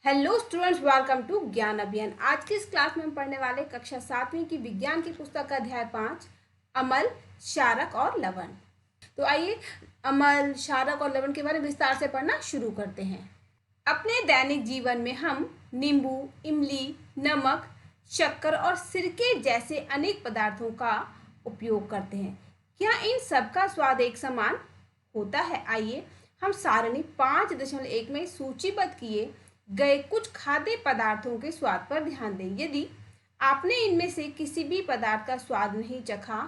Hello students, welcome to ज्ञान अभियान। आज की इस क्लास में हम पढ़ने वाले कक्षा 7वीं की विज्ञान की पुस्तक का अध्याय 5 अम्ल, क्षारक और लवण। तो आइए अम्ल, क्षारक और लवण के बारे में विस्तार से पढ़ना शुरू करते हैं। अपने दैनिक जीवन में हम नींबू, इमली, नमक, शक्कर और सिरके जैसे अनेक पदार्थों का उपयोग करते हैं। क्या इन सब का स्वाद एक समान होता है? आइए हम सारणी 5.1 में सूचीबद्ध किए गए कुछ खाद्य पदार्थों के स्वाद पर ध्यान दें। यदि आपने इनमें से किसी भी पदार्थ का स्वाद नहीं चखा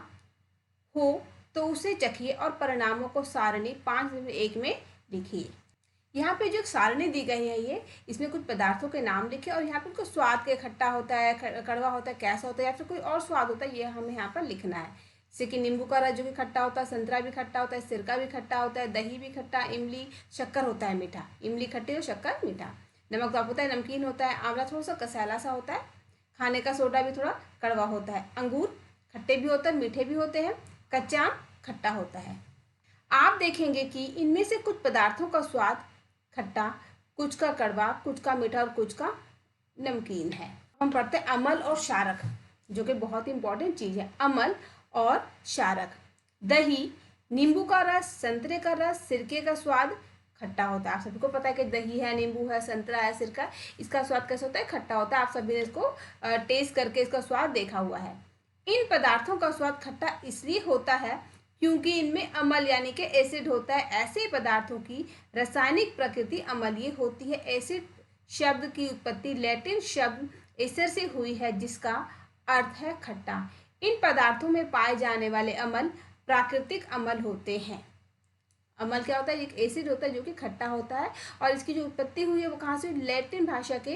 हो तो उसे चखिए और परिणामों को सारणी 5.1 में लिखिए। यहाँ पे जो सारणी दी गई है ये, इसमें कुछ पदार्थों के नाम लिखे और यहाँ पे उनको स्वाद के खट्टा होता है, कड़वा होता है, कैसा होता है, या फिर कोई और स्वाद होता है, ये हमें यहाँ पर लिखना है। जैसे कि नींबू का रस जो कि खट्टा होता है, संतरा भी खट्टा होता है, सिरका भी खट्टा होता है, दही भी खट्टा, इमली, शक्कर होता है मीठा, इमली खट्टी और शक्कर मीठा, नमक तो होता है नमकीन होता है, आंवला थोड़ा सा कसैला सा होता है, खाने का सोडा भी थोड़ा कड़वा होता है, अंगूर खट्टे भी होते हैं, मीठे भी होते हैं, कच्चा आम खट्टा होता है। आप देखेंगे कि इनमें से कुछ पदार्थों का स्वाद खट्टा, कुछ का कड़वा, कुछ का मीठा और कुछ का नमकीन है। हम पढ़ते हैं अम्ल और क्षारक, जो कि बहुत ही इंपॉर्टेंट चीज है। अम्ल और क्षारक, दही, नींबू का रस, संतरे का रस, सिरके का स्वाद खट्टा होता है। आप सभी को पता है कि दही है, नींबू है, संतरा है, सिरका, इसका स्वाद कैसा होता है? खट्टा होता है। आप सभी ने इसको टेस्ट करके इसका स्वाद देखा हुआ है। इन पदार्थों का स्वाद खट्टा इसलिए होता है क्योंकि इनमें अम्ल यानी कि एसिड होता है। ऐसे पदार्थों की रासायनिक प्रकृति अम्लीय होती है। एसिड शब्द की उत्पत्ति लैटिन शब्द एसर से हुई है, जिसका अर्थ है खट्टा। इन पदार्थों में पाए जाने वाले अम्ल प्राकृतिक अम्ल होते हैं। अम्ल क्या होता है? एक एसिड होता है जो कि खट्टा होता है, और इसकी जो उत्पत्ति हुई है वो कहाँ से? लैटिन भाषा के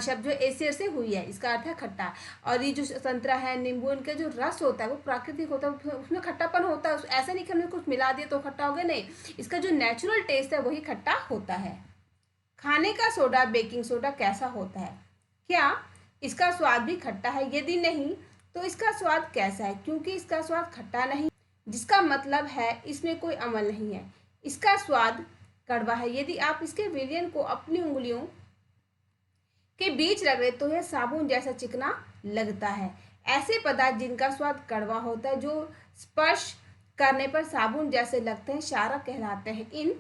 शब्द जो एसिड से हुई है, इसका अर्थ है खट्टा। और ये जो संतरा है, नींबू, इनका जो रस होता है वो प्राकृतिक होता है, उसमें खट्टापन होता है। ऐसा नहीं कि हमने कुछ मिला दिया तो खट्टा हो गया, नहीं, इसका जो नेचुरल टेस्ट है वही खट्टा होता है। खाने का सोडा, बेकिंग सोडा कैसा होता है? क्या इसका स्वाद भी खट्टा है? यदि नहीं तो इसका स्वाद कैसा है? क्योंकि इसका स्वाद खट्टा नहीं, जिसका मतलब है इसमें कोई अम्ल नहीं है, इसका स्वाद कड़वा है। यदि आप इसके विलयन को अपनी उंगलियों के बीच रगड़े तो यह साबुन जैसा चिकना लगता है। ऐसे पदार्थ जिनका स्वाद कड़वा होता है, जो स्पर्श करने पर साबुन जैसे लगते हैं, क्षारक कहलाते हैं। इन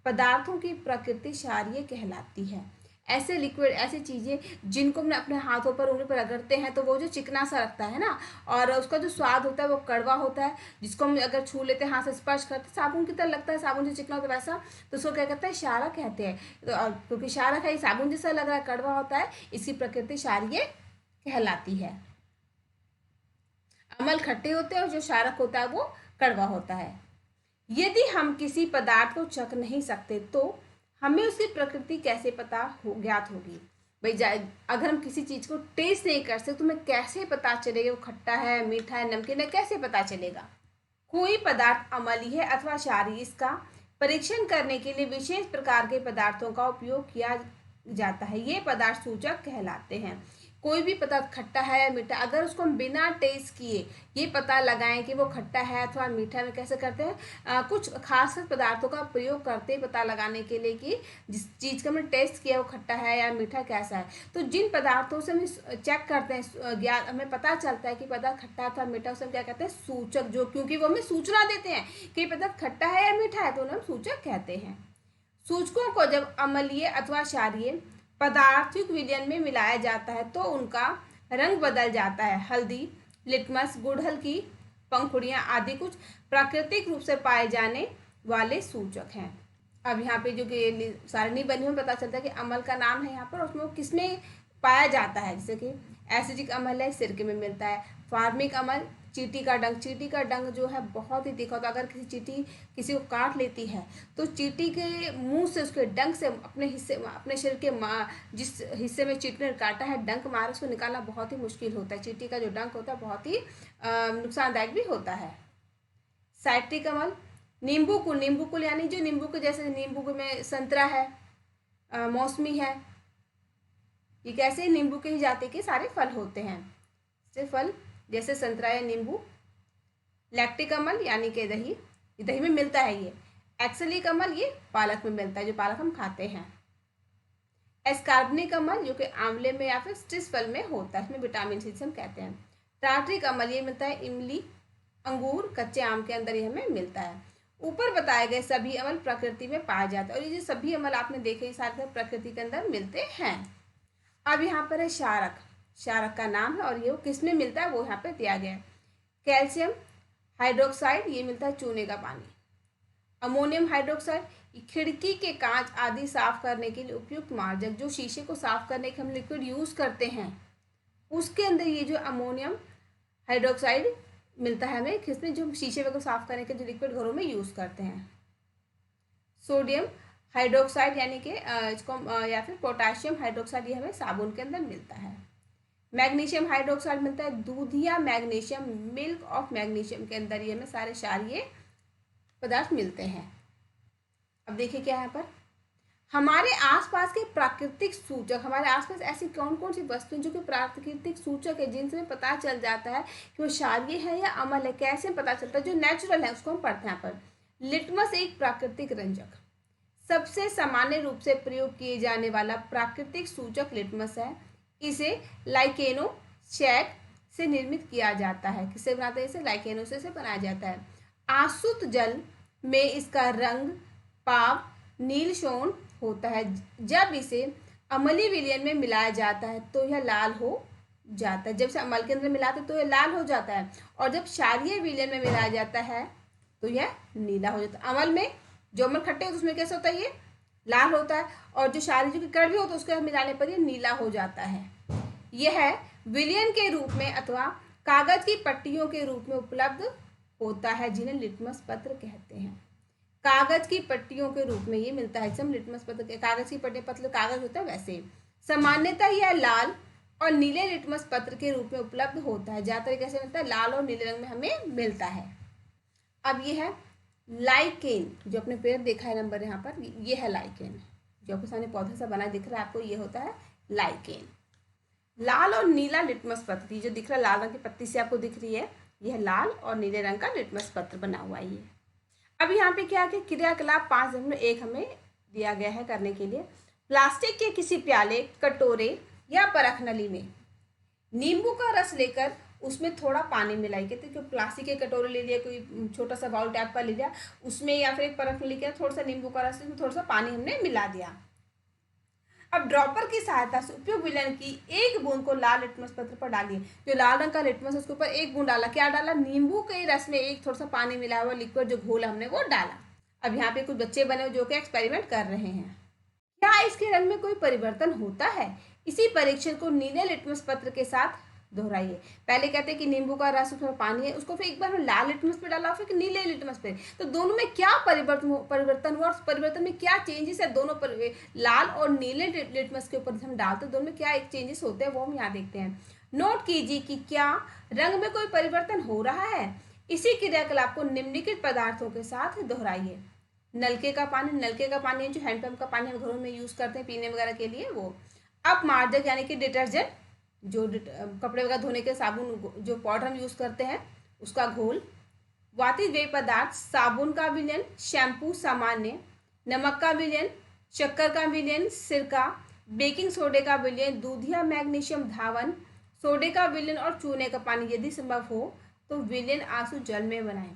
पदार्थों की प्रकृति क्षारीय कहलाती है। ऐसे लिक्विड, ऐसी चीजें जिनको हम अपने हाथों पर, उंगली पर रगड़ते हैं तो वो जो चिकना सा लगता है ना, और उसका जो स्वाद होता है वो कड़वा होता है। जिसको हम अगर छू लेते हैं, हाथ से स्पर्श करते, साबुन की तरह लगता है, साबुन जो चिकना होता है वैसा, तो उसको क्या कहते हैं? क्षारक कहते हैं। तो क्योंकि क्षारक है, साबुन जैसा लग रहा है, कड़वा होता है, इसकी प्रकृति क्षारीय कहलाती है। अम्ल खट्टे होते हैं और जो क्षारक होता है वो कड़वा होता है। यदि हम किसी पदार्थ को चख नहीं सकते तो हमें उसकी प्रकृति कैसे पता हो ज्ञात होगी? भाई, अगर हम किसी चीज को टेस्ट नहीं कर सकते तो हमें कैसे पता चलेगा वो खट्टा है, मीठा है, नमकीन है? कैसे पता चलेगा? कोई पदार्थ अम्लीय है अथवा क्षारीय, इसका परीक्षण करने के लिए विशेष प्रकार के पदार्थों का उपयोग किया जाता है। ये पदार्थ सूचक कहलाते हैं। कोई भी पदार्थ खट्टा है या मीठा, अगर उसको हम बिना टेस्ट किए ये पता लगाएं कि वो खट्टा है अथवा मीठा में, कैसे करते हैं? कुछ खास पदार्थों का प्रयोग करते हैं पता लगाने के लिए कि जिस चीज़ का हमने टेस्ट किया वो खट्टा है या मीठा कैसा है। तो जिन पदार्थों से हम चेक करते हैं, ज्ञान हमें पता चलता है कि पदार्थ खट्टा अथवा मीठा, उसे हम क्या कहते हैं? सूचक। जो क्योंकि वो हमें सूचना देते हैं कि पदार्थ खट्टा है या मीठा है, तो उन्हें हम सूचक कहते हैं। सूचकों को जब अम्लीय अथवा क्षारीय पदार्थिक विलयन में मिलाया जाता है तो उनका रंग बदल जाता है। हल्दी, लिटमस, गुड़हल की पंखुड़ियां आदि कुछ प्राकृतिक रूप से पाए जाने वाले सूचक हैं। अब यहाँ पे जो कि सारणी बनी हुई, पता चलता है कि अम्ल का नाम है यहाँ पर, उसमें वो किसमें पाया जाता है। जैसे कि एसिडिक अम्ल है, सिरके में मिलता है। फार्मिक अम्ल, चींटी का डंक। चींटी का डंक जो है बहुत ही तीखा होता है। अगर किसी चींटी किसी को काट लेती है तो चींटी के मुंह से, उसके डंक से अपने शरीर के जिस हिस्से में चींटी ने काटा है, डंक मारा, उसको निकालना बहुत ही मुश्किल होता है। चींटी का जो डंक होता है बहुत ही नुकसानदायक भी होता है। साइट्रिक अम्ल, नींबू कुल यानी जो नींबू के जैसे, नींबू में संतरा है, मौसमी है, ये कैसे नींबू के ही जाति के सारे फल होते हैं। से फल जैसे संतरा या नींबू। लैक्टिक अम्ल यानी कि दही, दही में मिलता है ये। एक्सेलिक अम्ल ये पालक में मिलता है, जो पालक हम खाते हैं। एस्कार्बनिक अम्ल जो कि आंवले में या फिर स्ट्रिस फल में होता है, इसमें विटामिन सी हम कहते हैं। टार्ट्रिक अम्ल ये मिलता है इमली, अंगूर, कच्चे आम के अंदर ये हमें मिलता है। ऊपर बताए गए सभी अम्ल प्रकृति में पाए जाते हैं और ये जो सभी अम्ल आपने देखे सारे प्रकृति के अंदर मिलते हैं। अब यहाँ पर है क्षारक, क्षारक का नाम है और ये किस में मिलता है वो यहाँ पे दिया गया है। कैल्शियम हाइड्रोक्साइड ये मिलता है चूने का पानी। अमोनियम हाइड्रोक्साइड खिड़की के कांच आदि साफ करने के लिए उपयुक्त मार्जक, जो शीशे को साफ करने के हम लिक्विड यूज करते हैं उसके अंदर ये जो अमोनियम हाइड्रोक्साइड मिलता है हमें, किसमें जो शीशे को साफ करने के जो लिक्विड घरों में यूज करते हैं। सोडियम हाइड्रोक्साइड यानी कि इसको या फिर पोटाशियम हाइड्रोक्साइड ये हमें साबुन के अंदर मिलता है। मैग्नीशियम हाइड्रोक्साइड मिलता है दूधिया मैग्नीशियम, मिल्क ऑफ मैग्नीशियम के अंदर ये हमें सारे क्षारीय पदार्थ मिलते हैं। अब देखिए क्या है यहाँ पर, हमारे आसपास के प्राकृतिक सूचक, हमारे आसपास ऐसी कौन कौन सी वस्तुएं जो कि प्राकृतिक सूचक है जिनसे हमें पता चल जाता है कि वो क्षारीय है या अम्ल है, कैसे पता चलता है, जो नेचुरल है उसको हम पढ़ते हैं यहाँ पर। लिटमस एक प्राकृतिक रंजक, सबसे सामान्य रूप से प्रयोग किए जाने वाला प्राकृतिक सूचक लिटमस है। इसे लाइकेनोशैक से निर्मित किया जाता है। किससे बनाते हैं इसे? लाइकेनो से बनाया जाता है। आसुत जल में इसका रंग पाव नील शोण होता है। जब इसे अम्लीय विलयन में मिलाया जाता है तो यह लाल हो जाता है। जब से अम्ल के अंदर मिलाते हैं तो यह लाल हो जाता है और जब क्षारीय विलयन में मिलाया जाता है तो यह नीला हो जाता है। अम्ल में जो अम्ल खट्टे होते हैं उसमें कैसे होता है, ये लाल होता है और जो क्षारीय जो कि कड़वे होते हैं उसके मिलाने पर ये नीला हो जाता है। यह विलयन के रूप में अथवा कागज की पट्टियों के रूप में उपलब्ध होता है जिन्हें लिटमस पत्र कहते हैं। कागज की पट्टियों के रूप में ये मिलता है, जब लिटमस पत्र के कागज की पट्टी पतले कागज होता है वैसे। सामान्यतः यह लाल और नीले लिटमस पत्र के रूप में उपलब्ध होता है। ज्यादातर कैसे मिलता है? लाल और नीले रंग में हमें मिलता है। अब ये है लाइकेन, जो अपने पेड़ देखा है नंबर यहाँ पर, ये है लाइकेन जो आपके सामने पौधे सा बना दिख रहा है आपको, ये होता है लाइकेन। लाल और नीला लिटमस पत्र जो दिख रहा है लाल रंग की पत्ती से आपको दिख रही है, यह लाल और नीले रंग का लिटमस पत्र बना हुआ है ये। अब यहाँ पे क्या है, क्रियाकलाप 5.1 हमें दिया गया है करने के लिए। प्लास्टिक के किसी प्याले, कटोरे या परखनली में नींबू का रस लेकर उसमें थोड़ा पानी मिलाई। कहते हैं प्लास्टिक के कटोरे ले लिया, कोई छोटा सा बाउल टाइप का ले लिया, उसमें या फिर एक परखनली के थोड़ा सा नींबू का रस, थोड़ा सा पानी हमने मिला दिया। अब ड्रॉपर की सहायता से उपयुक्त विलयन की एक बूंद को लाल लिटमस पत्र पर डालिए। जो लाल रंग का लिटमस उसके ऊपर एक बूंद डाला, क्या डाला? नींबू के रस में एक थोड़ा सा पानी मिला हुआ लिक्विड जो घोल हमने वो डाला। अब यहाँ पे कुछ बच्चे बने जो कि एक्सपेरिमेंट कर रहे हैं। क्या इसके रंग में कोई परिवर्तन होता है? इसी परीक्षण को नीले लिटमस पत्र के साथ दोहराइए। पहले कहते हैं कि नींबू का रस उसमें पानी है, उसको फिर एक बार लाल लिटमस पे डाला, फिर नीले लिटमस पे, तो दोनों में क्या परिवर्तन हुआ, उस परिवर्तन में क्या चेंजेस है, दोनों पर लाल और नीले लिटमस के ऊपर हम डालते हैं दोनों में क्या एक चेंजेस होते हैं वो हम यहाँ देखते हैं। नोट कीजिए कि क्या रंग में कोई परिवर्तन हो रहा है। इसी क्रियाकलाप को निम्नलिखित पदार्थों के साथ दोहराइए। नलके का पानी जो हैंडपंप का पानी हम घरों में यूज करते हैं पीने वगैरह के लिए वो। अपमार्जक यानी कि डिटर्जेंट, जो कपड़े वगैरह धोने के साबुन जो पाउडर हम यूज करते हैं उसका घोल। वातित वे पदार्थ, साबुन का विलयन, शैम्पू सामान्य, नमक का विलयन, शक्कर का विलयन, सिरका, बेकिंग सोडे का विलयन, दूधिया मैग्नीशियम धावन, सोडे का विलयन और चूने का पानी यदि संभव हो तो विलयन आंसू जल में बनाएं।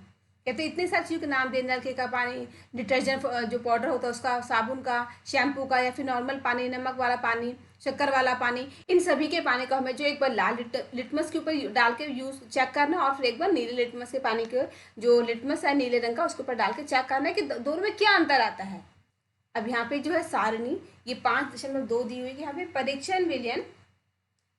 कहते इतने सारी चीज़ों के नाम दे, नलके का पानी, डिटर्जेंट जो पाउडर होता है उसका, साबुन का, शैम्पू का या फिर नॉर्मल पानी, नमक वाला पानी, शक्कर वाला पानी, इन सभी के पानी को हमें जो एक बार लाल लिटमस के ऊपर डाल के यूज चेक करना और फिर एक बार नीले लिटमस के पानी के जो लिटमस है नीले रंग का उसके ऊपर डाल के चेक करना है कि दोनों में क्या अंतर आता है। अब यहाँ पे जो है सारणी ये 5.2 दी हुई है। यहाँ पे परीक्षण विलयन,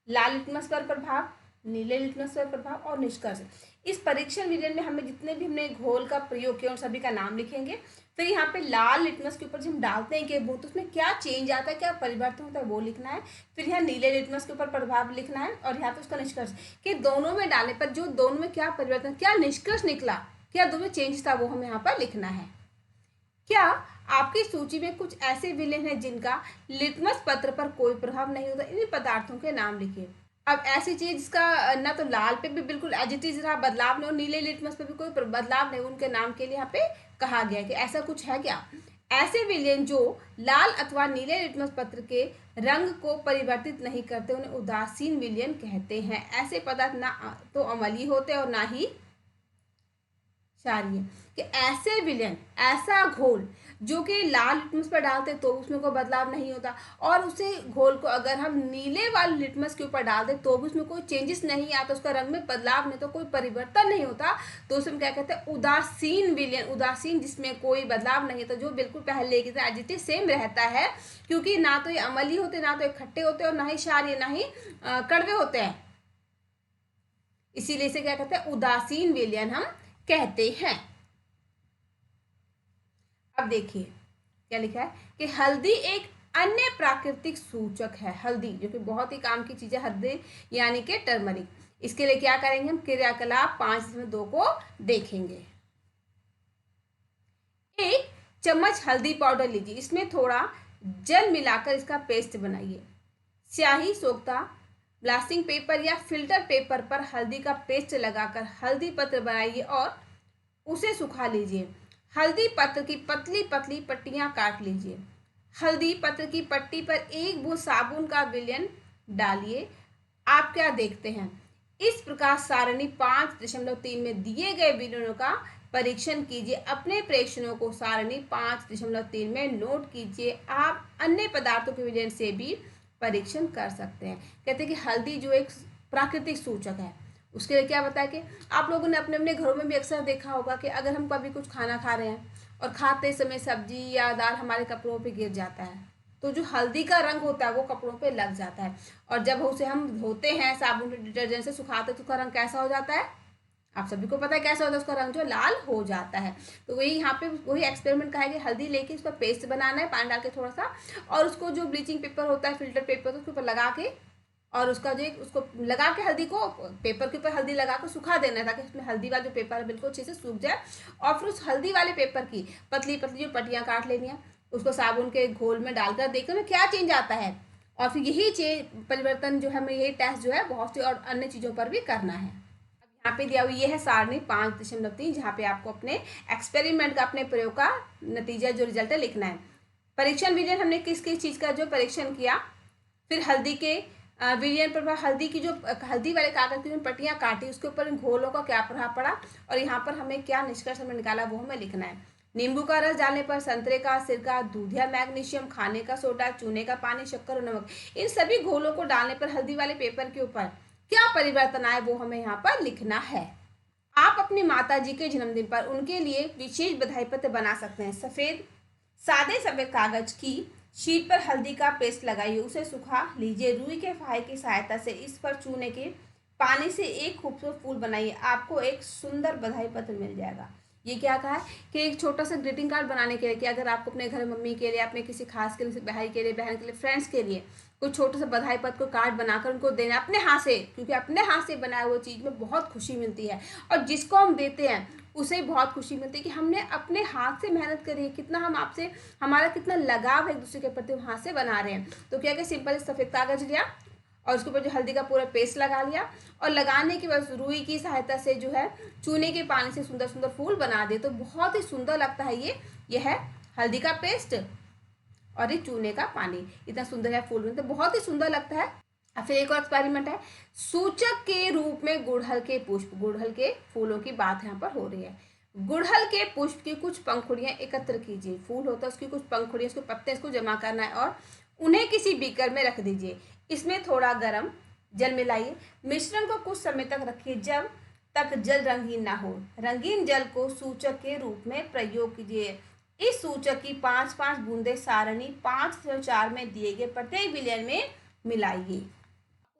लाल लिटमस पर प्रभाव, नीले लिटमस पर प्रभाव और निष्कर्ष। इस परीक्षण विलयन में हमें जितने भी हमने घोल का प्रयोग किया उन सभी का नाम लिखेंगे। फिर यहाँ पे लाल लिटमस के ऊपर जब हम डालते हैं कि बूंद, तो उसमें क्या चेंज आता है, क्या परिवर्तन होता है वो लिखना है। फिर यहाँ नीले लिटमस के ऊपर प्रभाव लिखना है और यहाँ पे उसका निष्कर्ष कि दोनों में डालने पर जो दोनों में क्या परिवर्तन, क्या निष्कर्ष निकला, क्या दोनों में चेंज था वो हमें यहाँ पर लिखना है। क्या आपकी सूची में कुछ ऐसे विलयन हैं जिनका लिटमस पत्र पर कोई प्रभाव नहीं होता? इन पदार्थों के नाम लिखिए। अब ऐसी चीज जिसका ना तो लाल पे भी बिल्कुल एज इट इज रहा, बदलाव नहीं, और नीले लिटमस पे भी कोई बदलाव नहीं, उनके नाम के लिए यहाँ पे कहा गया है कि ऐसा कुछ है क्या। ऐसे विलयन जो लाल अथवा नीले लिटमस पत्र के रंग को परिवर्तित नहीं करते उन्हें उदासीन विलयन कहते हैं। ऐसे पदार्थ ना तो अम्लीय होते और ना ही क्षारीय। कि ऐसे विलयन, ऐसा घोल जो कि लाल लिटमस पर डालते तो उसमें कोई बदलाव नहीं होता, और उसे घोल को अगर हम नीले वाले लिटमस के ऊपर डाल दें तो भी उसमें कोई चेंजेस नहीं आता, उसका रंग में बदलाव नहीं, तो कोई परिवर्तन नहीं होता, तो उसमें क्या कहते हैं, उदासीन विलयन। उदासीन जिसमें कोई बदलाव नहीं होता, जो बिल्कुल पहले की तरह एज इट इज सेम रहता है, क्योंकि ना तो ये अम्लीय होते, ना तो ये खट्टे होते, और ना ही क्षारीय, ना ही कड़वे होते हैं। इसीलिए इसे क्या कहते हैं, उदासीन विलयन हम कहते हैं। अब देखिए क्या लिखा है कि हल्दी एक अन्य प्राकृतिक सूचक है। हल्दी जो कि बहुत ही काम की चीज है, हल्दी यानी कि टर्मरिक। इसके लिए क्या करेंगे हम, क्रियाकलाप 5.2 को देखेंगे। एक चम्मच हल्दी पाउडर लीजिए, इसमें थोड़ा जल मिलाकर इसका पेस्ट बनाइए। स्याही, सोख्ता, ब्लास्टिंग पेपर या फिल्टर पेपर पर हल्दी का पेस्ट लगाकर हल्दी पत्र बनाइए और उसे सुखा लीजिए। हल्दी पत्र की पतली पतली पट्टियां काट लीजिए। हल्दी पत्र की पट्टी पर एक बूंद साबुन का विलयन डालिए। आप क्या देखते हैं, इस प्रकार सारणी 5.3 में दिए गए विलयनों का परीक्षण कीजिए। अपने प्रेक्षणों को सारणी 5.3 में नोट कीजिए। आप अन्य पदार्थों के विलयन से भी परीक्षण कर सकते हैं। कहते हैं कि हल्दी जो एक प्राकृतिक सूचक है, उसके लिए क्या बताया कि आप लोगों ने अपने अपने घरों में भी अक्सर देखा होगा कि अगर हम कभी कुछ खाना खा रहे हैं और खाते समय सब्जी या दाल हमारे कपड़ों पे गिर जाता है, तो जो हल्दी का रंग होता है वो कपड़ों पे लग जाता है, और जब उसे हम धोते हैं साबुन डिटर्जेंट से सुखाते हैं तो उसका रंग कैसा हो जाता है, आप सभी को पता है कैसा होता है, उसका रंग जो लाल हो जाता है। तो वही यहाँ पे वही एक्सपेरिमेंट कहा है कि हल्दी लेके उसका पेस्ट बनाना है, पानी डाल के थोड़ा सा, और उसको जो ब्लीचिंग पेपर होता है, फिल्टर पेपर, तो उसके ऊपर लगा के, और उसका जो उसको लगा के हल्दी को पेपर के ऊपर हल्दी लगा कर सुखा देना है, ताकि उसमें हल्दी वाला जो पेपर है बिल्कुल अच्छे से सूख जाए। और फिर उस हल्दी वाले पेपर की पतली पतली जो पट्टियाँ काट लेनी है, उसको साबुन के घोल में डालकर देखो ना क्या चेंज आता है। और फिर यही चेंज परिवर्तन जो है, हमें यही टेस्ट जो है बहुत सी और अन्य चीज़ों पर भी करना है। अब यहाँ पे दिया हुआ ये है सारणी 5.3, जहाँ पे आपको अपने एक्सपेरिमेंट का, अपने प्रयोग का नतीजा जो रिजल्ट है लिखना है। परीक्षण विलयन हमने किस किस चीज़ का जो परीक्षण किया, फिर हल्दी के विलयन पर हल्दी की जो हल्दी वाले कागज की जो पट्टियां काटी उसके ऊपर इन घोलों का क्या प्रभाव पड़ा, और यहाँ पर हमें क्या निष्कर्ष हमें निकाला वो हमें लिखना है। नींबू का रस डालने पर संतरे का सिरका, दूध या मैग्नीशियम, खाने का सोडा, चूने का पानी, शक्कर और नमक, इन सभी घोलों को डालने पर हल्दी वाले पेपर के ऊपर क्या परिवर्तन आए वो हमें यहाँ पर लिखना है। आप अपनी माता जी के जन्मदिन पर उनके लिए विशेष बधाई पत्र बना सकते हैं। सादे सफेद कागज की शीट पर हल्दी का पेस्ट लगाइए, उसे सुखा लीजिए। रुई के फाहे की सहायता से इस पर चूने के पानी से एक खूबसूरत फूल बनाइए, आपको एक सुंदर बधाई पत्र मिल जाएगा। ये क्या कहा है कि एक छोटा सा ग्रीटिंग कार्ड बनाने के लिए, कि अगर आपको अपने घर मम्मी के लिए, अपने किसी खास के लिए, भाई के लिए, बहन के लिए, फ्रेंड्स के लिए कोई छोटा सा बधाई पत्र को कार्ड बनाकर उनको देना अपने हाथ से, क्योंकि अपने हाथ से बनाए हुए चीज़ में बहुत खुशी मिलती है, और जिसको हम देते हैं उसे बहुत खुशी मिलती है कि हमने अपने हाथ से मेहनत करी है, कितना हम आपसे, हमारा कितना लगाव है एक दूसरे के प्रति, हम हाथ से बना रहे हैं। तो क्या कि सिंपल सफ़ेद कागज लिया और उसके ऊपर जो हल्दी का पूरा पेस्ट लगा लिया, और लगाने के बाद रुई की सहायता से जो है चूने के पानी से सुंदर सुंदर फूल बना दिए, तो बहुत ही सुंदर लगता है। ये है हल्दी का पेस्ट और ये चूने का पानी, इतना सुंदर है फूल, तो बहुत ही सुंदर लगता है। और फिर एक और एक्सपेरिमेंट है, सूचक के रूप में गुड़हल के पुष्प, गुड़हल के फूलों की बात यहाँ पर हो रही है। गुड़हल के पुष्प की कुछ पंखुड़ियां एकत्र कीजिए, फूल होता है उसकी कुछ पंखुड़ियां, उसके पत्ते, इसको जमा करना है और उन्हें किसी बीकर में रख दीजिए। इसमें थोड़ा गर्म जल मिलाइए, मिश्रण को कुछ समय तक रखिए जब तक जल रंगीन ना हो। रंगीन जल को सूचक के रूप में प्रयोग कीजिए। इस सूचक की 5-5 बूंदे सारणी 5-4 में दिए गए प्रत्येक विलयन में मिलाइए।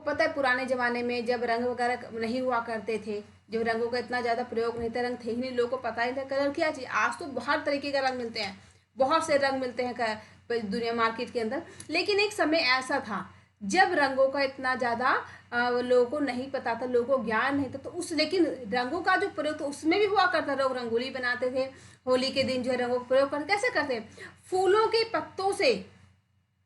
पता है पुराने ज़माने में जब रंग वगैरह नहीं हुआ करते थे, जब रंगों का इतना ज़्यादा प्रयोग नहीं था, रंग थे ही नहीं, लोगों को पता ही था कलर क्या चीज़। आज तो बहुत तरीके का रंग मिलते हैं, बहुत से रंग मिलते हैं दुनिया मार्केट के अंदर, लेकिन एक समय ऐसा था जब रंगों का इतना ज़्यादा लोगों को नहीं पता था, लोगों को ज्ञान नहीं था, तो लेकिन रंगों का जो प्रयोग तो उसमें भी हुआ करता, लोग रंगोली बनाते थे, होली के दिन जो है रंगों का प्रयोग करते, कैसे करते, फूलों के पत्तों से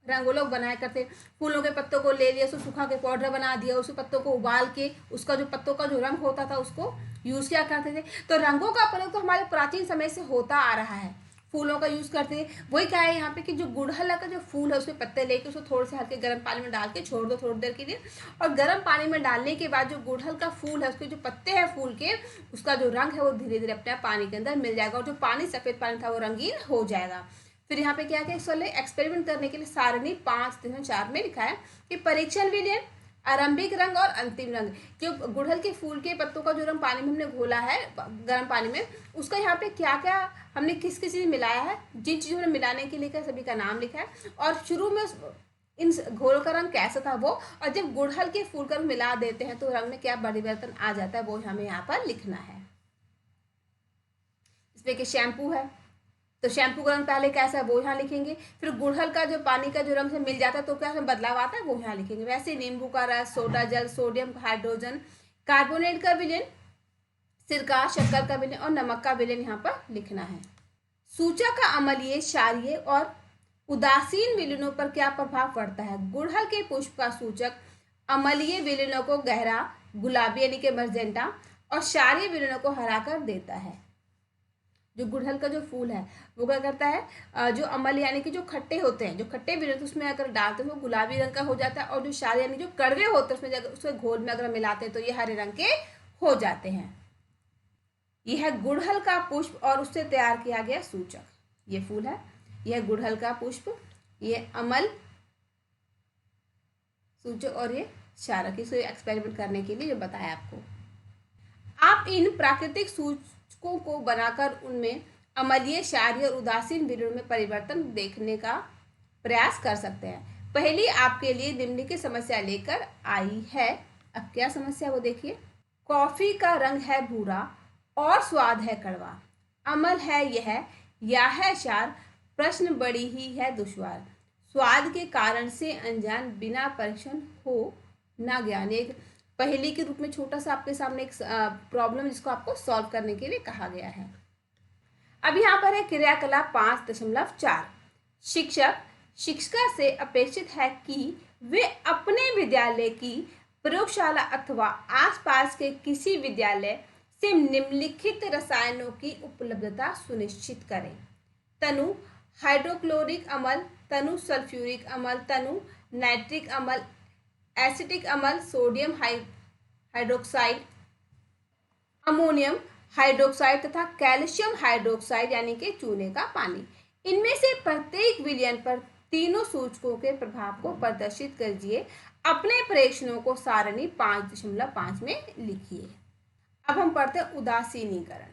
रंग लोग बनाया करते। फूलों के पत्तों को ले लिया, उसको सुखा के पाउडर बना दिया, उस पत्तों को उबाल के उसका जो पत्तों का जो रंग होता था उसको यूज़ किया करते थे। तो रंगों का प्रयोग तो हमारे प्राचीन समय से होता आ रहा है। फूलों का यूज़ करते हैं। वही क्या है यहाँ पे कि जो गुड़हल का जो फूल है उसके पत्ते लेके उसको थोड़े से हल्के गर्म पानी में डाल के छोड़ दो थोड़ी देर के लिए, और गर्म पानी में डालने के बाद जो गुड़हल का फूल है उसके जो पत्ते हैं फूल के, उसका जो रंग है वो धीरे धीरे अपने आप पानी के अंदर मिल जाएगा और जो पानी सफ़ेद पानी था वो रंगीन हो जाएगा। फिर यहाँ पे क्या क्या एक्सपेरिमेंट करने के लिए सारणी 5.4 में लिखा है कि परीक्षण विलयन, आरंभिक रंग और अंतिम रंग। जो गुड़हल के फूल के पत्तों का जो रंग पानी में हमने घोला है गर्म पानी में, उसका यहाँ पे क्या क्या हमने किस किस चीज़ मिलाया है, जिन चीज़ों ने मिलाने के लिए सभी का नाम लिखा है, और शुरू में इन घोलों का रंग कैसा था वो, और जब गुड़हल के फूल का रंग मिला देते हैं तो रंग में क्या परिवर्तन आ जाता है वो हमें यहाँ पर लिखना है। इसमें कि शैम्पू है तो शैम्पू का रंग पहले कैसा है वो यहाँ लिखेंगे, फिर गुड़हल का जो पानी का जो रंग से मिल जाता है तो क्या बदलाव आता है वो यहाँ लिखेंगे। वैसे नींबू का रस, सोडा जल, सोडियम हाइड्रोजन कार्बोनेट का विलयन, सिरका, शक्कर का विलयन और नमक का विलयन यहाँ पर लिखना है। सूचक का अम्लीय, क्षारीय और उदासीन विलयनों पर क्या प्रभाव पड़ता है। गुड़हल के पुष्प का सूचक अम्लीय विलयनों को गहरा गुलाबी यानी कि मर्जेंटा और क्षारीय विलयनों को हरा कर देता है। जो गुड़हल का जो फूल है वो क्या करता है, जो अम्ल यानी कि जो खट्टे होते हैं, जो खट्टे विलयन उसमें अगर डालते हैं तो गुलाबी रंग का हो जाता है, और जो क्षारीय यानी जो कड़वे होते हैं उसमें उसके घोल में अगर मिलाते हैं तो ये हरे रंग के हो जाते हैं। यह है गुड़हल का पुष्प और उससे तैयार किया गया सूचक। ये फूल है, यह गुड़हल का पुष्प, ये अम्ल सूचक और ये क्षारक। इसे एक्सपेरिमेंट करने के लिए जो बताया आपको। आप इन प्राकृतिक सूचकों को बनाकर उनमें अम्लीय, क्षारीय और उदासीन विलयनों में परिवर्तन देखने का प्रयास कर सकते हैं। पहली आपके लिए निम्नलिखित समस्या लेकर आई है। अब क्या समस्या वो देखिए। कॉफी का रंग है भूरा और स्वाद है कड़वा, अम्ल है यह या है क्षार, प्रश्न बड़ी ही है दुश्वार। स्वाद के कारण से अनजान, बिना परीक्षण हो ना ज्ञान। एक पहेली के रूप में छोटा सा आपके सामने एक प्रॉब्लम जिसको आपको सॉल्व करने के लिए कहा गया है। अब यहाँ पर है क्रियाकलाप 5.4। शिक्षक शिक्षिका से अपेक्षित है कि वे अपने विद्यालय की प्रयोगशाला अथवा आसपास के किसी विद्यालय से निम्नलिखित रसायनों की उपलब्धता सुनिश्चित करें। तनु हाइड्रोक्लोरिक अम्ल, तनु सल्फ्यूरिक अम्ल, तनु नाइट्रिक अम्ल, एसिटिक अम्ल, सोडियम हाइड्रोक्साइड, अमोनियम हाइड्रोक्साइड तथा कैल्शियम हाइड्रोक्साइड यानी कि चूने का पानी। इनमें से प्रत्येक विलयन पर तीनों सूचकों के प्रभाव को प्रदर्शित कीजिए। अपने परीक्षणों को सारणी 5.5 में लिखिए। अब हम पढ़ते हैं उदासीनीकरण,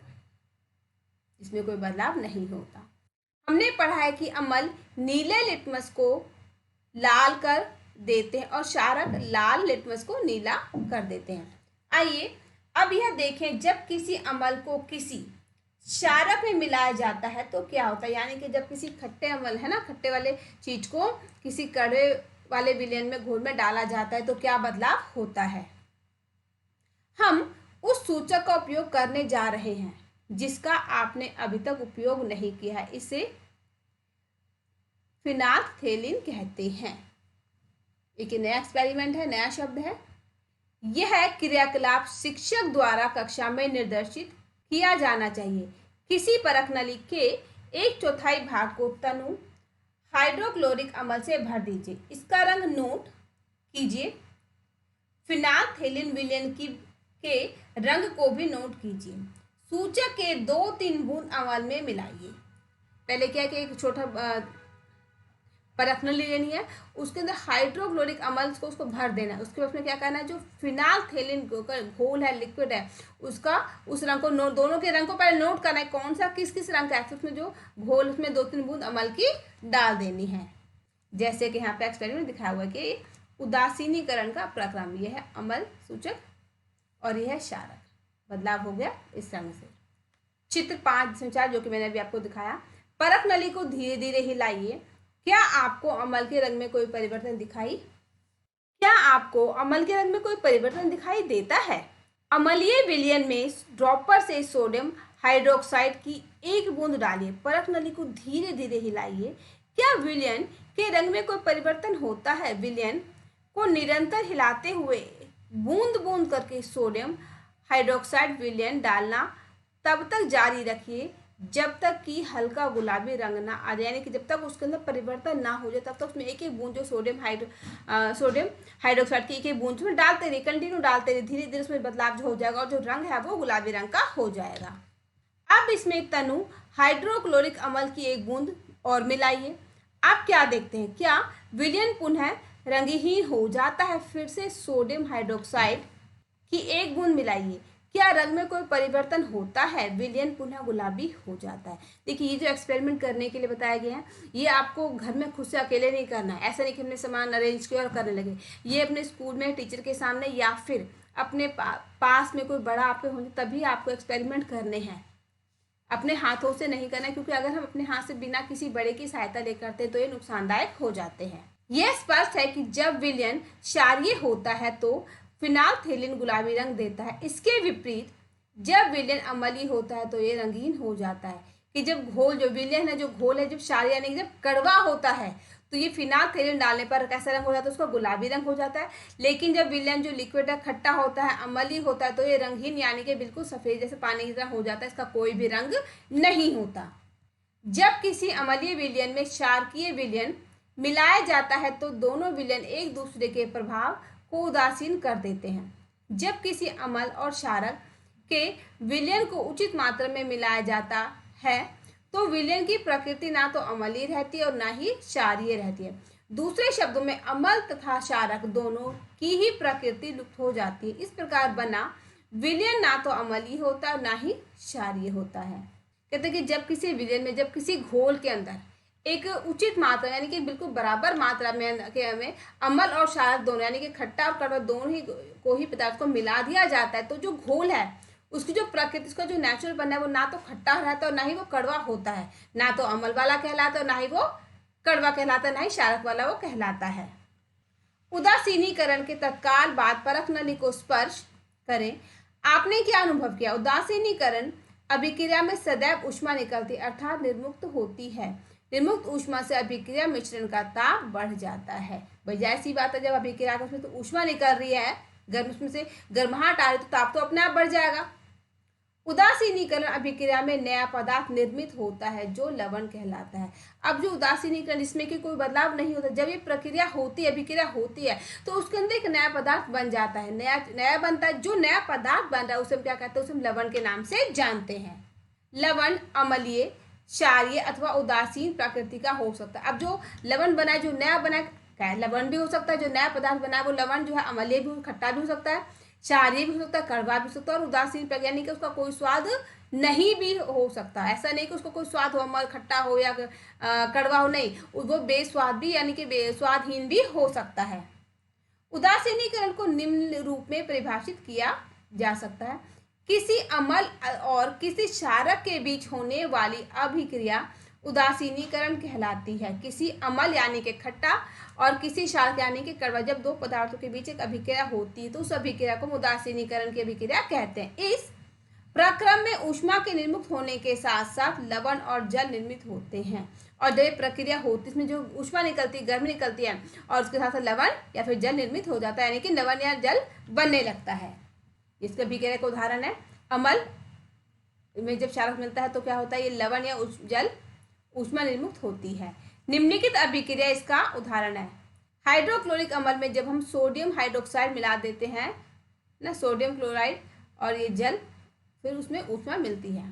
इसमें कोई बदलाव नहीं होता। हमने पढ़ा है कि अम्ल नीले लिटमस को लाल कर देते हैं और क्षारक लाल लिटमस को नीला कर देते हैं। आइए अब यह देखें, जब किसी अम्ल को किसी क्षारक में मिलाया जाता है तो क्या होता है। यानी कि जब किसी खट्टे अम्ल है ना, खट्टे वाले चीज को किसी कड़वे वाले विलयन में घोल में डाला जाता है तो क्या बदलाव होता है। हम उस सूचक का उपयोग करने जा रहे हैं जिसका आपने अभी तक उपयोग नहीं किया है। इसे फिनाल्फथेलिन कहते हैं। एक नया एक्सपेरिमेंट है, नया शब्द है। यह क्रियाकलाप शिक्षक द्वारा कक्षा में निर्देशित किया जाना चाहिए। किसी परख नली के 1/4 भाग को तनु हाइड्रोक्लोरिक अम्ल से भर दीजिए। इसका रंग नोट कीजिए। फिनाल्फथेलिन विलयन के रंग को भी नोट कीजिए। सूचक के 2-3 बूंद अम्ल में मिलाइए। पहले क्या कि एक छोटा परख नली लेनी है, उसके अंदर हाइड्रोक्लोरिक अम्ल को उसको भर देना है। उसके बाद में क्या करना है, जो फिनाल्फथेलिन घोल है, लिक्विड है, उसका उस रंग को नोट, दोनों के रंग को पहले नोट करना है, कौन सा किस किस रंग का है। उसमें जो घोल उसमें 2-3 बूंद अम्ल की डाल देनी है। जैसे कि यहाँ पे एक्सपेरिमेंट दिखाया हुआ है कि उदासीनीकरण का प्रक्रम, यह है अम्ल सूचक और यह है क्षारक। बदलाव हो गया इस रंग से। चित्र 5.4 जो कि मैंने अभी आपको दिखाया। परख नली को धीरे धीरे हिलाइए। क्या आपको अम्ल के रंग में कोई परिवर्तन दिखाई देता है। अम्लीय विलयन में ड्रॉपर से सोडियम हाइड्रोक्साइड की 1 बूंद डालिए। परख नली को धीरे धीरे हिलाइए। क्या विलयन के रंग में कोई परिवर्तन होता है। विलयन को निरंतर हिलाते हुए बूंद बूंद करके सोडियम हाइड्रोक्साइड विलयन डालना तब तक जारी रखिए जब तक कि हल्का गुलाबी रंग ना आ जाए, यानी कि जब तक उसके अंदर परिवर्तन ना हो जाए तब तक उसमें एक एक बूंद जो सोडियम हाइड्रोक्साइड की एक एक बूंद उसमें डालते रहिए, कंटिन्यू डालते रहिए, धीरे धीरे उसमें बदलाव जो हो जाएगा और जो रंग है वो गुलाबी रंग का हो जाएगा। अब इसमें तनु हाइड्रोक्लोरिक अम्ल की एक बूंद और मिलाइए। आप क्या देखते हैं, क्या विलयन पुनः रंगहीन हो जाता है? फिर से सोडियम हाइड्रोक्साइड की एक बूंद मिलाइए, क्या रंग में कोई परिवर्तन होता है? विलयन पुनः गुलाबी हो जाता है। देखिए, ये जो एक्सपेरिमेंट करने के लिए बताया गया है, ये आपको घर में खुद से अकेले नहीं करना है। ऐसा नहीं कि हमने सामान अरेंज किया और करने लगे। ये अपने स्कूल में टीचर के सामने या फिर अपने पास में कोई बड़ा आपके होने तभी आपको एक्सपेरिमेंट करने हैं, अपने हाथों से नहीं करना, क्योंकि अगर हम अपने हाथ से बिना किसी बड़े की सहायता ले करते तो ये नुकसानदायक हो जाते हैं। यह स्पष्ट है कि जब विलयन क्षारीय होता है तो फिनाल्थेलिन गुलाबी रंग देता है। इसके विपरीत जब विलयन अम्लीय होता है तो ये रंगीन हो जाता है। कि जब घोल जो विलयन है, जो घोल है, जब क्षारीय यानी जब कड़वा होता है तो ये फिनाल्थेलिन डालने पर कैसा रंग हो जाता है? उसका गुलाबी रंग हो जाता है। लेकिन जब विलयन जो लिक्विड है खट्टा होता है, अम्लीय होता है, तो ये रंगहीन यानी कि बिल्कुल सफेद जैसे पानी की तरह हो जाता है, इसका कोई भी रंग नहीं होता। जब किसी अम्लीय विलयन में क्षारकीय विलयन मिलाया जाता है तो दोनों विलयन एक दूसरे के प्रभाव को उदासीन कर देते हैं। जब किसी अम्ल और क्षारक के विलयन को उचित मात्रा में मिलाया जाता है तो विलयन की प्रकृति ना तो अम्लीय रहती है और ना ही क्षारीय रहती है। दूसरे शब्दों में अम्ल तथा क्षारक दोनों की ही प्रकृति लुप्त हो जाती है। इस प्रकार बना विलयन ना तो अम्लीय होता है और ना ही क्षारीय होता है। कहते हैं कि जब किसी विलयन में, जब किसी घोल के अंदर एक उचित मात्रा यानी कि बिल्कुल बराबर मात्रा में अम्ल और क्षारक दोनों यानी कि खट्टा और कड़वा दोनों ही को ही पदार्थ को मिला दिया जाता है तो जो घोल है उसकी जो प्रकृति, उसका जो नेचुरल बना है वो ना तो खट्टा रहता है और ना ही वो कड़वा होता है, ना तो अम्ल वाला कहलाता है और ना ही वो कड़वा कहलाता है, ना ही क्षारक वाला वो कहलाता है। उदासीनीकरण के तत्काल बाद परख नली को स्पर्श करें। आपने क्या अनुभव किया? उदासीनीकरण अभिक्रिया में सदैव ऊष्मा निकलती अर्थात निर्मुक्त होती है। निर्मुक्त ऊष्मा से अभिक्रिया मिश्रण का ताप बढ़ जाता है। भाई जाहिर सी बात है, जब अभिक्रिया उसमें तो ऊष्मा निकल रही है, गर्म उसमें से गर्माहट आ रही तो ताप तो अपने आप बढ़ जाएगा। उदासीनीकरण अभिक्रिया में नया पदार्थ निर्मित होता है जो लवण कहलाता है। अब जो उदासीनीकरण इसमें कि कोई बदलाव नहीं होता, जब ये प्रक्रिया होती है, अभिक्रिया होती है तो उसके अंदर एक नया पदार्थ बन जाता है, नया बनता है। जो नया पदार्थ बन रहा है उसे हम क्या कहते हैं? उसे हम लवण के नाम से जानते हैं। लवण अम्लीय, क्षारीय अथवा उदासीन प्रकृति का हो सकता है। अब जो लवण बना है, जो नया बना है, लवण भी हो सकता है, जो नया पदार्थ बना है वो लवण जो है अम्लीय भी, खट्टा भी हो सकता है, क्षारीय भी हो सकता है, कड़वा भी हो सकता है और उदासीन प्रकृति यानी कि उसका कोई स्वाद नहीं भी हो सकता। ऐसा नहीं कि उसको कोई स्वाद हो, अम्ल खट्टा हो या कड़वा हो, नहीं, वो बेस्वाद भी यानी कि स्वादहीन भी हो सकता है। उदासीनीकरण को निम्न रूप में परिभाषित किया जा सकता है। किसी अम्ल और किसी क्षारक के बीच होने वाली अभिक्रिया उदासीनीकरण कहलाती है। किसी अम्ल यानी कि खट्टा और किसी क्षारक यानी कि कड़वा, जब दो पदार्थों के बीच एक अभिक्रिया होती है तो उस अभिक्रिया को उदासीनीकरण की अभिक्रिया कहते हैं। इस प्रक्रम में ऊष्मा के निर्मुक्त होने के साथ साथ लवण और जल निर्मित होते हैं। और जब ये प्रक्रिया होती है इसमें जो ऊष्मा निकलती है, गर्मी निकलती है और उसके साथ लवण या फिर जल निर्मित हो जाता है, यानी कि लवण या जल बनने लगता है। इसका अभिक्रिया का उदाहरण है अम्ल में जब क्षारक मिलता है तो क्या होता है? ये लवण या जल ऊष्मा निर्मुक्त होती है। निम्नलिखित अभिक्रिया इसका उदाहरण है। हाइड्रोक्लोरिक अम्ल में जब हम सोडियम हाइड्रोक्साइड मिला देते हैं ना, सोडियम क्लोराइड, और ये जल, फिर उसमें ऊष्मा मिलती है।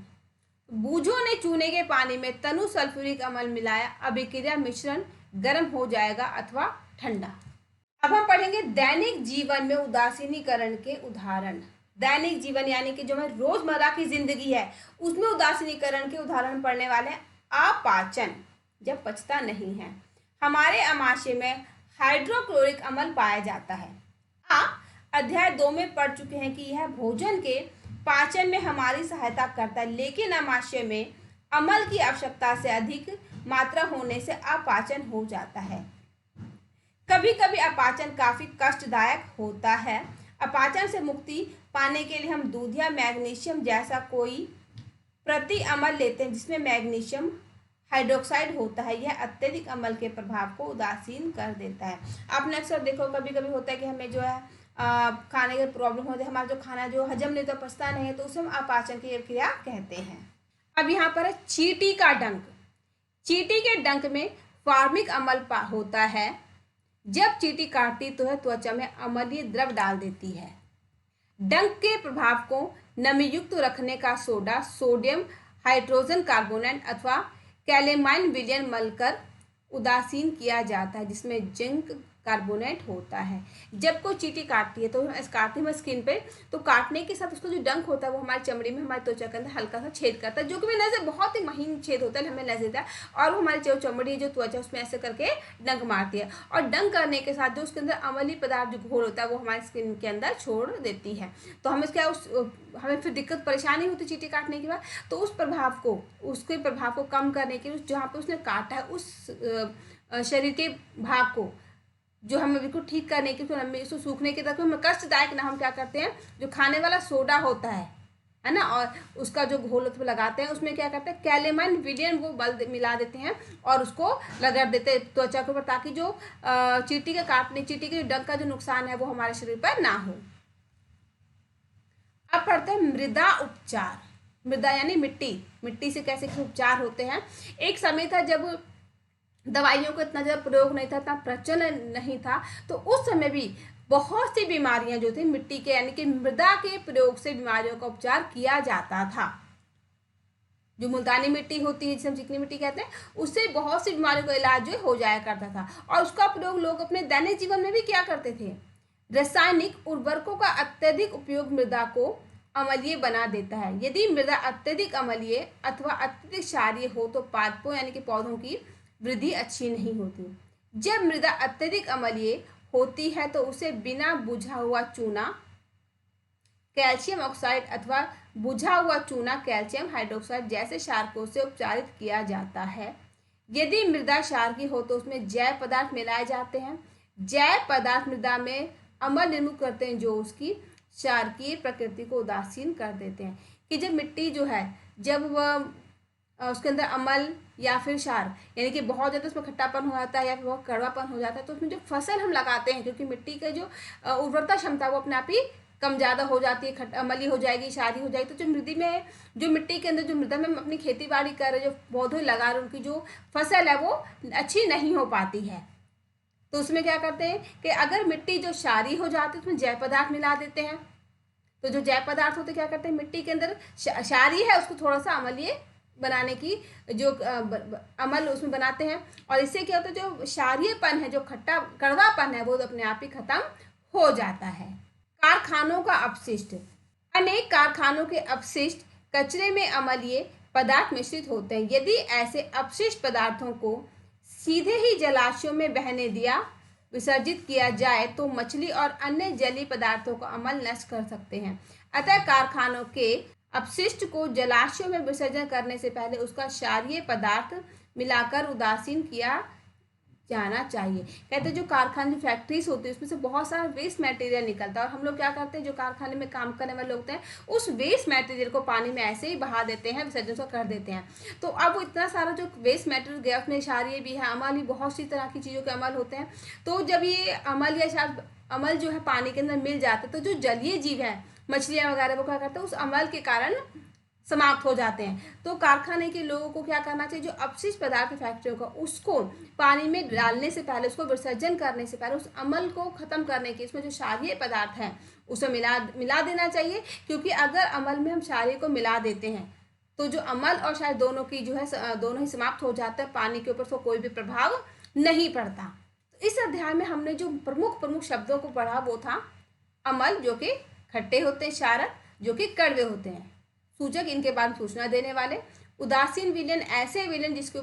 बूझों ने चूने के पानी में तनु सल्फ्यूरिक अम्ल मिलाया, अभिक्रिया मिश्रण गर्म हो जाएगा अथवा ठंडा। अब हम पढ़ेंगे दैनिक जीवन में उदासीनीकरण के उदाहरण। दैनिक जीवन यानी कि जो हमारी रोजमर्रा की जिंदगी है उसमें उदासीनीकरण के उदाहरण पढ़ने वाले हैं। अपाचन, जब पचता नहीं है। हमारे आमाशय में हाइड्रोक्लोरिक अम्ल पाया जाता है। अध्याय 2 में पढ़ चुके हैं कि यह भोजन के पाचन में हमारी सहायता करता है, लेकिन आमाशय में अम्ल की आवश्यकता से अधिक मात्रा होने से अपाचन हो जाता है। कभी कभी अपाचन काफी कष्टदायक होता है। अपाचन से मुक्ति पाने के लिए हम दूध या मैग्नीशियम जैसा कोई प्रति अम्ल लेते हैं जिसमें मैग्नीशियम हाइड्रोक्साइड होता है। यह अत्यधिक अम्ल के प्रभाव को उदासीन कर देता है। आपने अक्सर देखो, कभी कभी होता है कि हमें जो है खाने के प्रॉब्लम होती है, हमारा जो खाना जो हजम नहीं तो पचता नहीं है, तो उसे हम अपाचन की क्रिया कहते हैं। अब यहाँ पर है चींटी का डंक। चींटी के डंक में फॉर्मिक अम्ल होता है। जब चींटी काटती तो है त्वचा में अम्लीय द्रव डाल देती है। डंक के प्रभाव को नमीयुक्त रखने का सोडा सोडियम हाइड्रोजन कार्बोनेट अथवा कैलेमाइन विलयन मलकर उदासीन किया जाता है, जिसमें जिंक कार्बोनेट होता है। जब कोई चींटी काटती है तो काटती है स्किन पे, तो काटने के साथ उसका जो डंक होता है वो हमारी चमड़ी में, हमारी त्वचा के अंदर हल्का सा छेद करता है, जो कि नजर बहुत ही महीन छेद होता है, हमें नजर देता है, और वो हमारी जो चमड़ी जो त्वचा उसमें ऐसे करके डंक मारती है। और डंक करने के साथ जो उसके अंदर अम्लीय पदार्थ जो घोल होता है वो हमारी स्किन के अंदर छोड़ देती है। तो हमें क्या हमें फिर दिक्कत परेशानी होती चींटी काटने के बाद। तो उसके प्रभाव को कम करने के लिए जहाँ पे उसने काटा है उस शरीर के भाग को जो हमें बिल्कुल ठीक करने की, इसको सूखने के तक हमें कष्टदायक ना, हम क्या करते हैं जो खाने वाला सोडा होता है ना, और उसका जो घोल लगाते हैं उसमें क्या करते हैं कैलेमाइन विलयन वो बल मिला देते हैं और उसको रगड़ देते हैं त्वचा के ऊपर, ताकि जो चींटी के डंक का जो नुकसान है वो हमारे शरीर पर ना हो। अब पढ़ते हैं मृदा उपचार। मृदा यानी मिट्टी से कैसे उपचार होते हैं। एक समय था जब दवाइयों का इतना ज़्यादा प्रयोग नहीं था, इतना प्रचलन नहीं था, तो उस समय भी बहुत सी बीमारियां जो थी मिट्टी के यानी कि मृदा के प्रयोग से बीमारियों का उपचार किया जाता था। जो मुल्तानी मिट्टी होती है, जिसे हम चिकनी मिट्टी कहते हैं, उससे बहुत सी बीमारियों का इलाज जो हो जाया करता था, और उसका प्रयोग लोग अपने दैनिक जीवन में भी क्या करते थे। रासायनिक उर्वरकों का अत्यधिक उपयोग मृदा को अम्लीय बना देता है। यदि मृदा अत्यधिक अम्लीय अथवा अत्यधिक क्षारीय हो तो पादपों यानी कि पौधों की वृद्धि अच्छी नहीं होती। जब मृदा अत्यधिक अम्लीय होती है तो उसे बिना बुझा हुआ चूना कैल्शियम ऑक्साइड अथवा बुझा हुआ चूना कैल्शियम हाइड्रोक्साइड जैसे क्षारकों से उपचारित किया जाता है। यदि मृदा क्षारकीय हो तो उसमें जैव पदार्थ मिलाए जाते हैं। जैव पदार्थ मृदा में अम्ल निर्मुक्त करते हैं जो उसकी क्षारकीय प्रकृति को उदासीन कर देते हैं। कि जब मिट्टी जो है जब वह उसके अंदर अम्ल या फिर क्षार यानी कि बहुत ज़्यादा उसमें खट्टापन हो जाता है या फिर बहुत कड़वापन हो जाता है, तो उसमें जो फसल हम लगाते हैं, क्योंकि मिट्टी का जो उर्वरता क्षमता वो अपने आप ही कम ज़्यादा हो जाती है, अम्लीय हो जाएगी, क्षारीय हो जाएगी, तो जो मिट्टी के अंदर जो मृदा में अपनी खेती बाड़ी कर रहे, जो पौधे लगा रहे, उनकी जो फसल है वो अच्छी नहीं हो पाती है। तो उसमें क्या करते हैं कि अगर मिट्टी जो क्षारीय हो जाती है उसमें जैव पदार्थ मिला देते हैं। तो जो जैव पदार्थ होते क्या करते हैं, मिट्टी के अंदर क्षारीय है उसको थोड़ा सा अम्लीय बनाने की जो अमल उसमें बनाते हैं, और इससे क्या होता है जो क्षारीयपन है, जो खट्टा कड़वापन है, वो अपने आप ही खत्म हो जाता है। कारखानों का अपशिष्ट। अनेक कारखानों के अपशिष्ट कचरे में अम्लीय पदार्थ मिश्रित होते हैं। यदि ऐसे अपशिष्ट पदार्थों को सीधे ही जलाशयों में बहने दिया विसर्जित किया जाए तो मछली और अन्य जलीय पदार्थों का अम्ल नष्ट कर सकते हैं। अतः कारखानों के अपशिष्ट को जलाशयों में विसर्जन करने से पहले उसका क्षारीय पदार्थ मिलाकर उदासीन किया जाना चाहिए। कहते हैं जो कारखाने जो फैक्ट्रीज होती है उसमें से बहुत सारा वेस्ट मटेरियल निकलता है, और हम लोग क्या करते हैं जो कारखाने में काम करने वाले लोग होते हैं उस वेस्ट मटेरियल को पानी में ऐसे ही बहा देते हैं, विसर्जन को कर देते हैं। तो अब इतना सारा जो वेस्ट मटेरियल गया उसमें क्षारीय भी है, अम्ल भी, बहुत सी तरह की चीज़ों के अमल होते हैं। तो जब ये अमल या अमल जो है पानी के अंदर मिल जाते हैं तो जो जलीय जीव है मछलियाँ वगैरह वो क्या करते हैं उस अमल के कारण समाप्त हो जाते हैं। तो कारखाने के लोगों को क्या करना चाहिए, जो अपशिष्ट पदार्थ फैक्ट्रियों का उसको पानी में डालने से पहले, उसको विसर्जन करने से पहले उस अमल को खत्म करने के इसमें जो क्षारीय पदार्थ है उसे मिला देना चाहिए। क्योंकि अगर अमल में हम क्षारीय को मिला देते हैं तो जो अमल और क्षार दोनों की जो है दोनों ही समाप्त हो जाता है, पानी के ऊपर उसको कोई भी प्रभाव नहीं पड़ता। तो इस अध्याय में हमने जो प्रमुख शब्दों को पढ़ा वो था अमल जो कि खट्टे होते हैं, क्षारक जो कि कड़वे होते हैं, सूचक इनके बारे में सूचना देने वाले, उदासीन विलयन ऐसे विलयन जिसके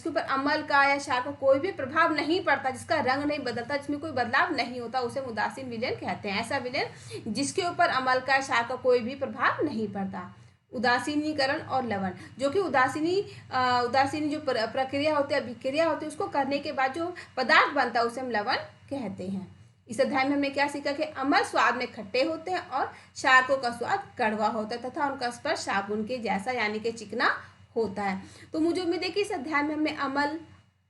ऊपर अम्ल का या क्षार का कोई भी प्रभाव नहीं पड़ता, जिसका रंग नहीं बदलता, जिसमें कोई बदलाव नहीं होता, उसे हम उदासीन विलयन कहते हैं। ऐसा विलयन जिसके ऊपर अम्ल का क्षार का कोई भी प्रभाव नहीं पड़ता। उदासीनीकरण और लवण, जो कि उदासीनी जो प्रक्रिया होती है, अभिक्रिया होती है, उसको करने के बाद जो पदार्थ बनता है उसे हम लवण कहते हैं। इस अध्याय में हमने क्या सीखा कि अम्ल स्वाद में खट्टे होते हैं और क्षारकों का स्वाद कड़वा होता है तथा उनका स्पर्श साबुन के जैसा यानी कि चिकना होता है। तो मुझे उम्मीद है कि इस अध्याय में हमने अम्ल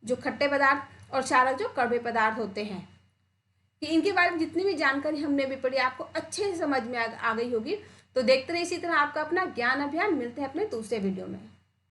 जो खट्टे पदार्थ और क्षारक जो कड़वे पदार्थ होते हैं कि इनके बारे में जितनी भी जानकारी हमने भी पढ़ी आपको अच्छे से समझ में आ गई होगी। तो देखते रहिए इसी तरह आपका अपना ज्ञान अभियान। मिलते हैं अपने दूसरे वीडियो में।